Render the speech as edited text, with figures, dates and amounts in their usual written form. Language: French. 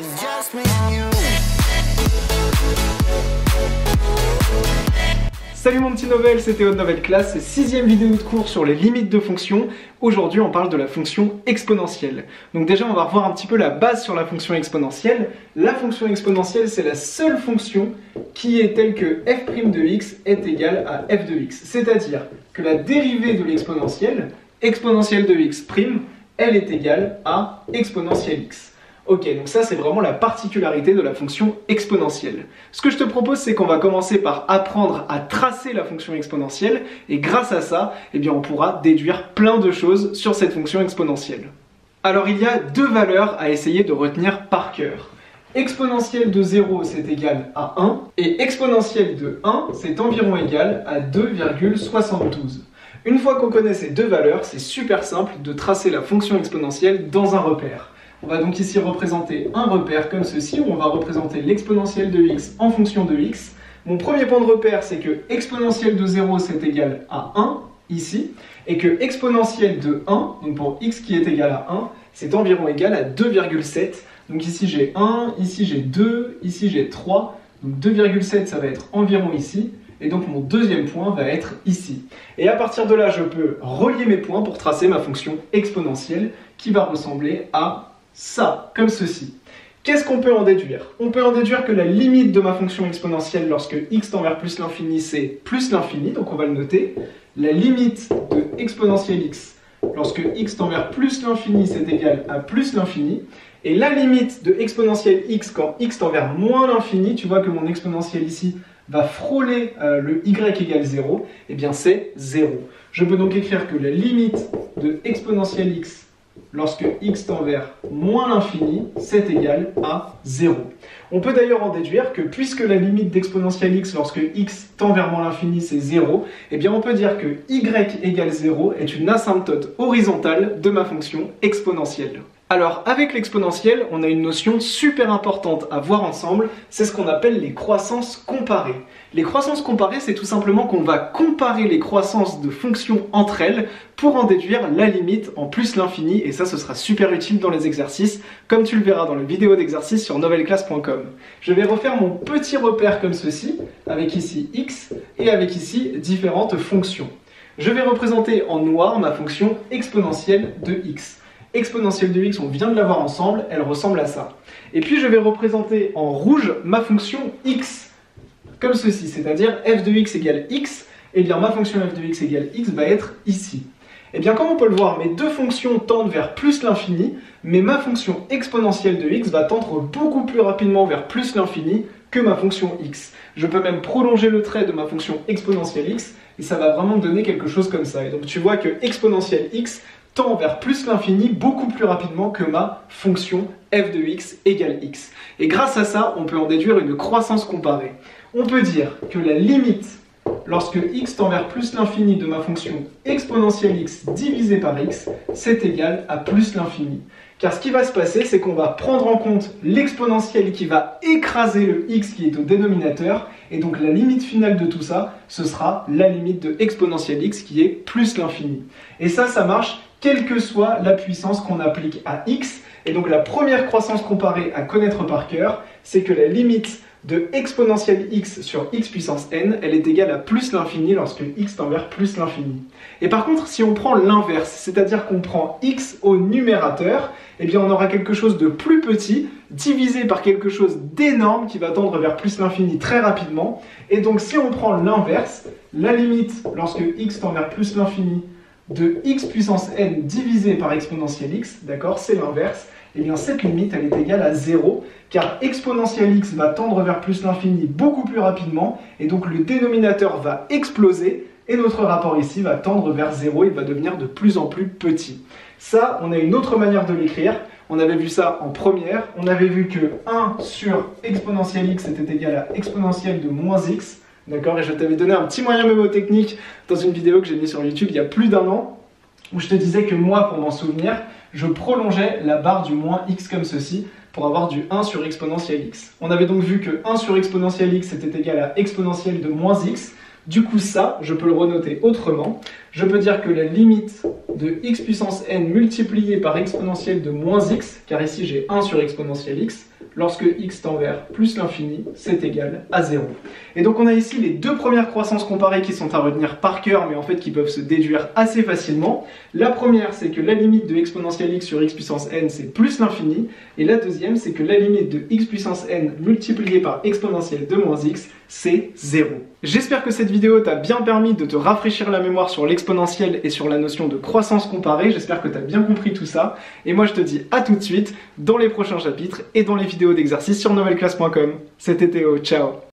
It's just me and you. Salut mon petit Novel, c'était Haute Novel Class, c'est 6ème vidéo de cours sur les limites de fonctions. Aujourd'hui on parle de la fonction exponentielle. Donc déjà on va revoir un petit peu la base sur la fonction exponentielle. La fonction exponentielle c'est la seule fonction qui est telle que f' de x est égal à f de x. C'est-à-dire que la dérivée de l'exponentielle, exponentielle de x', elle est égale à exponentielle x. Ok, donc ça c'est vraiment la particularité de la fonction exponentielle. Ce que je te propose, c'est qu'on va commencer par apprendre à tracer la fonction exponentielle, et grâce à ça, eh bien, on pourra déduire plein de choses sur cette fonction exponentielle. Alors il y a deux valeurs à essayer de retenir par cœur. Exponentielle de 0 c'est égal à 1, et exponentielle de 1 c'est environ égal à 2,72. Une fois qu'on connaît ces deux valeurs, c'est super simple de tracer la fonction exponentielle dans un repère. On va donc ici représenter un repère comme ceci, où on va représenter l'exponentielle de x en fonction de x. Mon premier point de repère, c'est que exponentielle de 0, c'est égal à 1, ici, et que exponentielle de 1, donc pour x qui est égal à 1, c'est environ égal à 2,7. Donc ici j'ai 1, ici j'ai 2, ici j'ai 3, donc 2,7 ça va être environ ici, et donc mon deuxième point va être ici. Et à partir de là, je peux relier mes points pour tracer ma fonction exponentielle, qui va ressembler à ça, comme ceci. Qu'est-ce qu'on peut en déduire? On peut en déduire que la limite de ma fonction exponentielle lorsque x tend vers plus l'infini, c'est plus l'infini, donc on va le noter. La limite de exponentielle x lorsque x tend vers plus l'infini, c'est égal à plus l'infini. Et la limite de exponentielle x quand x tend vers moins l'infini, tu vois que mon exponentielle ici va frôler le y égale 0, et bien c'est 0. Je peux donc écrire que la limite de exponentielle x lorsque x tend vers moins l'infini, c'est égal à 0. On peut d'ailleurs en déduire que puisque la limite d'exponentielle x lorsque x tend vers moins l'infini, c'est 0, eh bien on peut dire que y égale 0 est une asymptote horizontale de ma fonction exponentielle. Alors, avec l'exponentielle, on a une notion super importante à voir ensemble, c'est ce qu'on appelle les croissances comparées. Les croissances comparées, c'est tout simplement qu'on va comparer les croissances de fonctions entre elles pour en déduire la limite en plus l'infini, et ça, ce sera super utile dans les exercices, comme tu le verras dans les vidéos d'exercices sur novelclass.com. Je vais refaire mon petit repère comme ceci, avec ici x, et avec ici différentes fonctions. Je vais représenter en noir ma fonction exponentielle de x. Exponentielle de x, on vient de la voir ensemble, elle ressemble à ça. Et puis je vais représenter en rouge ma fonction x, comme ceci, c'est-à-dire f de x égale x, et bien ma fonction f de x égale x va être ici. Et bien comme on peut le voir, mes deux fonctions tendent vers plus l'infini, mais ma fonction exponentielle de x va tendre beaucoup plus rapidement vers plus l'infini que ma fonction x. Je peux même prolonger le trait de ma fonction exponentielle x, et ça va vraiment me donner quelque chose comme ça. Et donc tu vois que exponentielle x tend vers plus l'infini beaucoup plus rapidement que ma fonction f de x égale x. Et grâce à ça, on peut en déduire une croissance comparée. On peut dire que la limite lorsque x tend vers plus l'infini de ma fonction exponentielle x divisé par x, c'est égal à plus l'infini. Car ce qui va se passer, c'est qu'on va prendre en compte l'exponentielle qui va écraser le x qui est au dénominateur, et donc la limite finale de tout ça, ce sera la limite de exponentielle x qui est plus l'infini. Et ça marche quelle que soit la puissance qu'on applique à x. Et donc la première croissance comparée à connaître par cœur, c'est que la limite de exponentielle x sur x puissance n, elle est égale à plus l'infini lorsque x tend vers plus l'infini. Et par contre, si on prend l'inverse, c'est-à-dire qu'on prend x au numérateur, eh bien on aura quelque chose de plus petit divisé par quelque chose d'énorme qui va tendre vers plus l'infini très rapidement. Et donc si on prend l'inverse, la limite lorsque x tend vers plus l'infini de x puissance n divisé par exponentielle x, d'accord, c'est l'inverse, et bien cette limite elle est égale à 0, car exponentielle x va tendre vers plus l'infini beaucoup plus rapidement, et donc le dénominateur va exploser, et notre rapport ici va tendre vers 0, il va devenir de plus en plus petit. Ça, on a une autre manière de l'écrire, on avait vu ça en première, on avait vu que 1 sur exponentielle x était égal à exponentielle de moins x, d'accord, et je t'avais donné un petit moyen mémotechnique dans une vidéo que j'ai mise sur YouTube il y a plus d'un an, où je te disais que moi, pour m'en souvenir, je prolongeais la barre du moins x comme ceci, pour avoir du 1 sur exponentielle x. On avait donc vu que 1 sur exponentielle x était égal à exponentielle de moins x. Du coup ça, je peux le renoter autrement. Je peux dire que la limite de x puissance n multiplié par exponentielle de moins x, car ici j'ai 1 sur exponentielle x, lorsque x tend vers plus l'infini, c'est égal à 0. Et donc on a ici les deux premières croissances comparées qui sont à retenir par cœur, mais en fait qui peuvent se déduire assez facilement. La première, c'est que la limite de exponentielle x sur x puissance n, c'est plus l'infini. Et la deuxième, c'est que la limite de x puissance n multipliée par exponentielle de moins x, c'est 0. J'espère que cette vidéo t'a bien permis de te rafraîchir la mémoire sur l'exponentielle et sur la notion de croissance comparée. J'espère que t'as bien compris tout ça. Et moi je te dis à tout de suite dans les prochains chapitres et dans les vidéos d'exercices sur novelclass.com. C'était Théo, ciao.